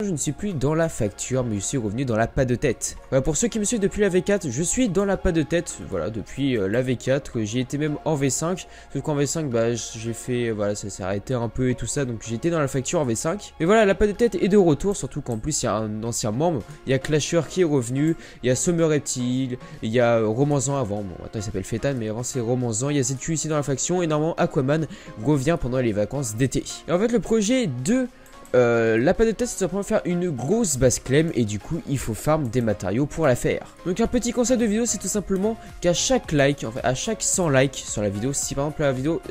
Je ne suis plus dans la facture, mais je suis revenu dans la pas de tête. Voilà, pour ceux qui me suivent depuis la V4, je suis dans la pas de tête, voilà, depuis la V4. J'ai été même en V5, sauf qu'en V5, bah, j'ai fait, voilà, ça s'est arrêté un peu et tout ça, donc j'ai été dans la facture en V5. Mais voilà, la pas de tête est de retour, surtout qu'en plus, il y a un ancien membre, il y a Clasher qui est revenu, il y a Summer Reptile, il y a Romanzan avant, bon, attends, il s'appelle Fétan, mais avant c'est Romanzan, il y a ZQ ici dans la faction, et normalement, Aquaman revient pendant les vacances d'été. Et en fait, le projet de la pas de tête, c'est simplement faire une grosse base clem et du coup il faut farm des matériaux pour la faire. Donc un petit conseil de vidéo, c'est tout simplement qu'à chaque like, enfin à chaque 100 likes sur la vidéo, si par exemple la vidéo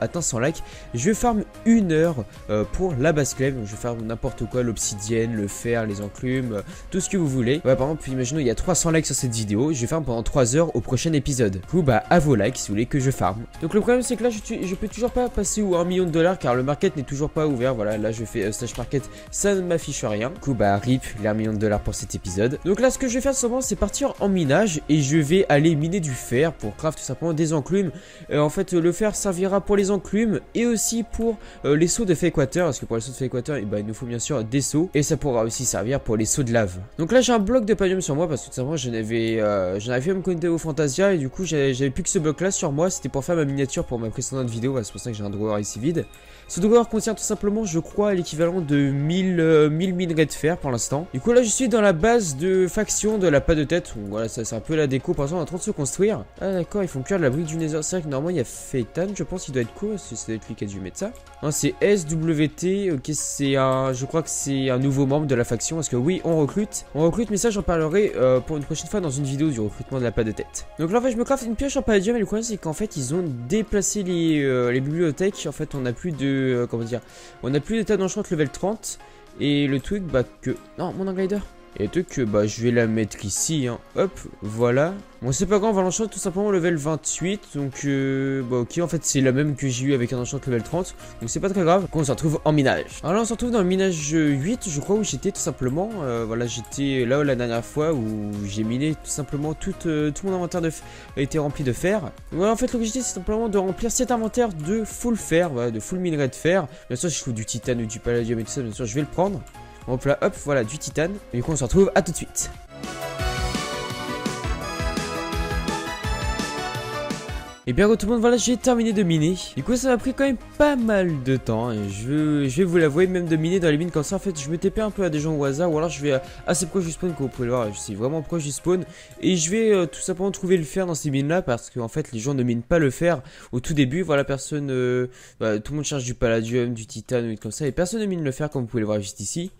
atteint 100 likes, je farm 1 heure pour la base clem. Donc je vais faire n'importe quoi, l'obsidienne, le fer, les enclumes, tout ce que vous voulez. Ouais, par exemple, imaginons il y a 300 likes sur cette vidéo, je farm pendant 3 heures au prochain épisode. Du coup bah à vos likes si vous voulez que je farm. Donc le problème c'est que là je peux toujours pas passer au 1 million de dollars car le market n'est toujours pas ouvert. Voilà, là je fais stage market, ça ne m'affiche rien. Du coup bah rip les 1 million de dollars pour cet épisode. Donc là ce que je vais faire simplement c'est partir en minage et je vais aller miner du fer pour craft tout simplement des enclumes. En fait le fer servira pour les enclumes et aussi pour les seaux de fake water, parce que pour les seaux de fake water il nous faut bien sûr des seaux et ça pourra aussi servir pour les seaux de lave. Donc là j'ai un bloc de palladium sur moi parce que tout simplement j'en avais fait à me connecter au Fantasia et du coup j'avais plus que ce bloc là sur moi. C'était pour faire ma miniature pour ma précédente vidéo, c'est pour ça que j'ai un drawer ici vide. Ce drawer contient tout simplement je crois l'équivalent de 1000 minerais de fer pour l'instant. Du coup là je suis dans la base de faction de la pas de tête. Donc, voilà, ça c'est un peu la déco, par exemple on est en train de se construire. Ah d'accord, ils font cuire de la brique du Nether. C'est vrai que normalement il y a Fétan, je pense qu'il doit être cool, ça doit être lui qui a dû mettre ça. Non, c'est SWT, ok, c'est un, je crois que c'est un nouveau membre de la faction, parce que oui on recrute, mais ça j'en parlerai pour une prochaine fois dans une vidéo du recrutement de la pas de tête. Donc là en fait je me craft une pioche en palladium et le problème c'est qu'en fait ils ont déplacé les bibliothèques. En fait on n'a plus de, comment dire, on n'a plus d'état d'enchant level 30. Et le truc bah que... Non, mon glider. Et le truc que bah je vais la mettre ici hein. Hop, voilà. Bon c'est pas grave, on va l'enchant tout simplement level 28. Donc bah ok, en fait c'est la même que j'ai eu avec un enchant level 30. Donc c'est pas très grave. Donc on se retrouve en minage. Alors là on se retrouve dans le minage 8 je crois, où j'étais tout simplement. Voilà, j'étais là la dernière fois où j'ai miné tout simplement tout mon inventaire a été rempli de fer. Donc, voilà, en fait l'objectif c'est simplement de remplir cet inventaire de full fer, voilà, de full minerai de fer. Bien sûr si je trouve du titane ou du palladium et tout ça, bien sûr je vais le prendre. Hop là, hop, voilà, du titane. Et du coup, on se retrouve à tout de suite. Et bien tout le monde, voilà, j'ai terminé de miner. Du coup ça m'a pris quand même pas mal de temps et je vais vous l'avouer, même de miner dans les mines comme ça. En fait je me TP un peu à des gens au hasard, ou alors je vais assez proche du spawn, comme vous pouvez le voir. Je suis vraiment proche du spawn et je vais tout simplement trouver le fer dans ces mines là, parce qu'en fait les gens ne minent pas le fer au tout début. Voilà, personne, tout le monde cherche du palladium, du titane ou comme ça, et personne ne mine le fer comme vous pouvez le voir juste ici.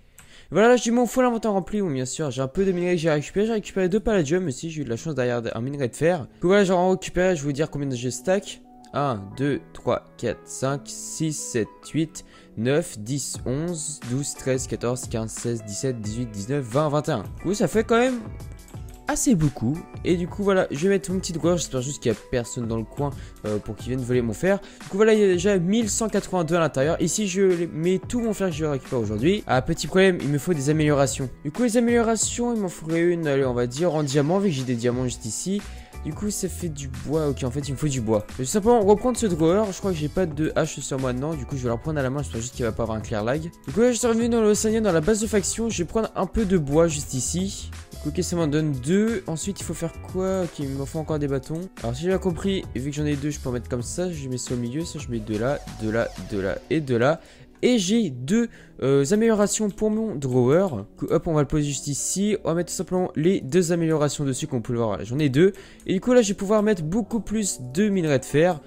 Voilà, là j'ai mon full inventaire rempli, bon bien sûr, j'ai un peu de minerais que j'ai récupéré 2 palladium aussi, j'ai eu de la chance derrière un minerai de fer. Donc voilà, j'en récupéré, je vais vous dire combien j'ai stack. 1, 2, 3, 4, 5, 6, 7, 8, 9, 10, 11, 12, 13, 14, 15, 16, 17, 18, 19, 20, 21. Du coup ça fait quand même assez beaucoup. Et du coup voilà, je vais mettre mon petit drawer, j'espère juste qu'il n'y a personne dans le coin pour qu'ils viennent voler mon fer. Du coup voilà, il y a déjà 1182 à l'intérieur. Ici je mets tout mon fer que je vais récupérer aujourd'hui. Ah, petit problème, il me faut des améliorations. Du coup les améliorations, il m'en faudrait une, allez, on va dire en diamant, vu que j'ai des diamants juste ici. Du coup ça fait du bois, ok, en fait il me faut du bois. Je vais simplement reprendre ce drawer, je crois que j'ai pas de hache sur moi maintenant. Du coup je vais la reprendre à la main, j'espère juste qu'il va pas avoir un clear lag. Du coup là je suis revenu dans l'Océan, dans la base de faction. Je vais prendre un peu de bois juste ici. Ok, ça m'en donne 2. Ensuite, il faut faire quoi? Ok, il me faut encore des bâtons. Alors, si j'ai bien compris, vu que j'en ai 2, je peux en mettre comme ça. Je mets ça au milieu. Ça, je mets de là, de là, de là et de là. Et j'ai 2 améliorations pour mon drawer. Hop, on va le poser juste ici. On va mettre tout simplement les 2 améliorations dessus, comme vous pouvez le voir. J'en ai 2. Et du coup, là, je vais pouvoir mettre beaucoup plus de minerais de fer.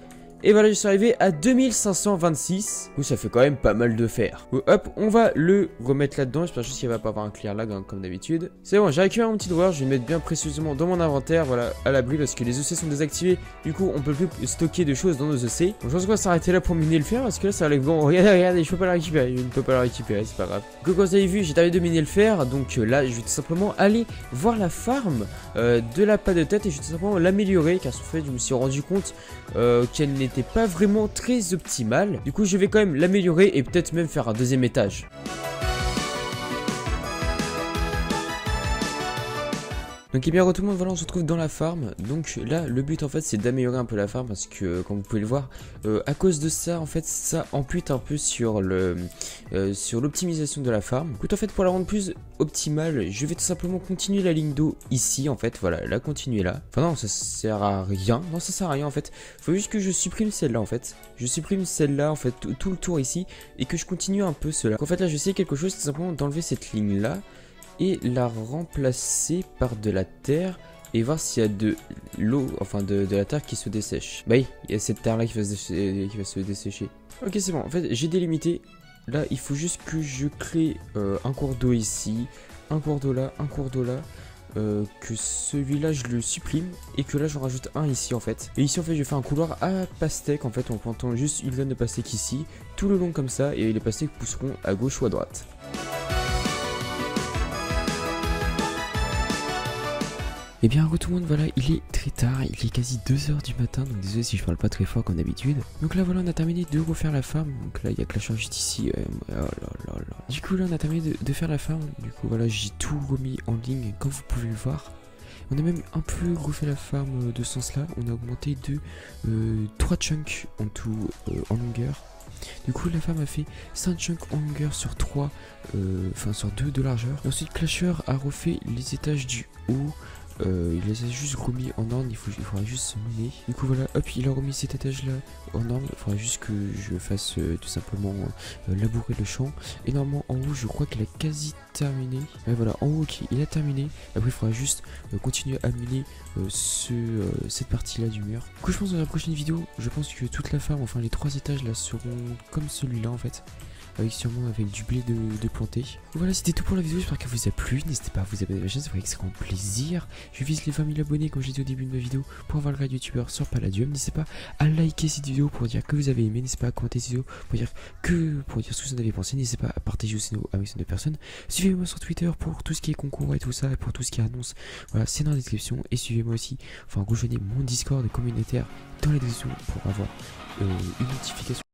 Et voilà, je suis arrivé à 2526. Ouh, ça fait quand même pas mal de fer. Hop, on va le remettre là-dedans. J'espère juste qu'il va pas avoir un clear lag hein, comme d'habitude. C'est bon, j'ai récupéré mon petit drawer. Je vais le mettre bien précieusement dans mon inventaire. Voilà, à l'abri parce que les EC sont désactivés. Du coup, on peut plus stocker de choses dans nos EC. Donc, je pense qu'on va s'arrêter là pour miner le fer parce que là, ça allait bon. Regardez, je peux pas la récupérer. Je ne peux pas la récupérer, c'est pas grave. Donc, comme vous avez vu, j'ai terminé de miner le fer. Donc là, je vais tout simplement aller voir la farm de la pas de tête et je vais tout simplement l'améliorer car en fait, je me suis rendu compte qu'elle n'était pas vraiment très optimale. Du coup je vais quand même l'améliorer et peut-être même faire un 2e étage. Donc et bien tout le monde, voilà, on se retrouve dans la farm. Donc là le but en fait c'est d'améliorer un peu la farm parce que comme vous pouvez le voir, à cause de ça en fait ça ampute un peu sur le sur l'optimisation de la farm. Écoute, en fait pour la rendre plus optimale, je vais tout simplement continuer la ligne d'eau ici en fait, voilà, la continuer là. Enfin non, ça sert à rien, non ça sert à rien en fait. Faut juste que je supprime celle-là en fait. Je supprime celle-là en fait, tout le tour ici, et que je continue un peu cela. Donc, en fait là je sais quelque chose, c'est simplement d'enlever cette ligne là et la remplacer par de la terre et voir s'il y a de l'eau, enfin de la terre qui se dessèche. Bah oui, il y a cette terre là qui va se dessécher. Ok, c'est bon, en fait j'ai délimité. Là il faut juste que je crée un cours d'eau ici, un cours d'eau là, un cours d'eau là, que celui-là je le supprime et que là j'en rajoute un ici en fait. Et ici en fait je fais un couloir à pastèque en fait, en plantant juste une graine de pastèque ici, tout le long comme ça, et les pastèques pousseront à gauche ou à droite. Et bien tout le monde, voilà, il est très tard, il est quasi 2h du matin, donc désolé si je parle pas très fort comme d'habitude. Donc là voilà, on a terminé de refaire la farm, donc là il y a Clasher juste ici, oh là là là. Du coup là on a terminé de faire la farm, du coup voilà j'ai tout remis en ligne comme vous pouvez le voir. On a même un peu refait la farm de ce sens là, on a augmenté de 3 chunks en tout en longueur. Du coup la farm a fait 5 chunks en longueur sur 3, enfin sur 2 de largeur. Et ensuite Clasher a refait les étages du haut. Il les a juste remis en ordre, il faudra juste se miner. Du coup voilà, hop, il a remis cet étage là en ordre. Il faudra juste que je fasse tout simplement labourer le champ. Et normalement en haut je crois qu'il a quasi terminé. Ouais voilà, en haut ok, il a terminé. Après il faudra juste continuer à miner cette partie là du mur. Du coup je pense dans la prochaine vidéo, je pense que toute la farm, enfin les 3 étages là seront comme celui-là en fait, avec sûrement avec du blé de planter. Voilà, c'était tout pour la vidéo, j'espère qu'elle vous a plu. N'hésitez pas à vous abonner à ma chaîne, ça ferait extrêmement plaisir. Je vise les 20 000 abonnés comme j'ai dit au début de ma vidéo pour avoir le grade youtubeur sur Palladium. N'hésitez pas à liker cette vidéo pour dire que vous avez aimé, n'hésitez pas à commenter cette vidéo pour dire ce que vous en avez pensé, n'hésitez pas à partager aussi avec ces 2 personnes. Suivez-moi sur Twitter pour tout ce qui est concours et tout ça, et pour tout ce qui est annonce. Voilà, c'est dans la description, et suivez-moi aussi, enfin rejoignez mon Discord communautaire dans la description pour avoir une notification.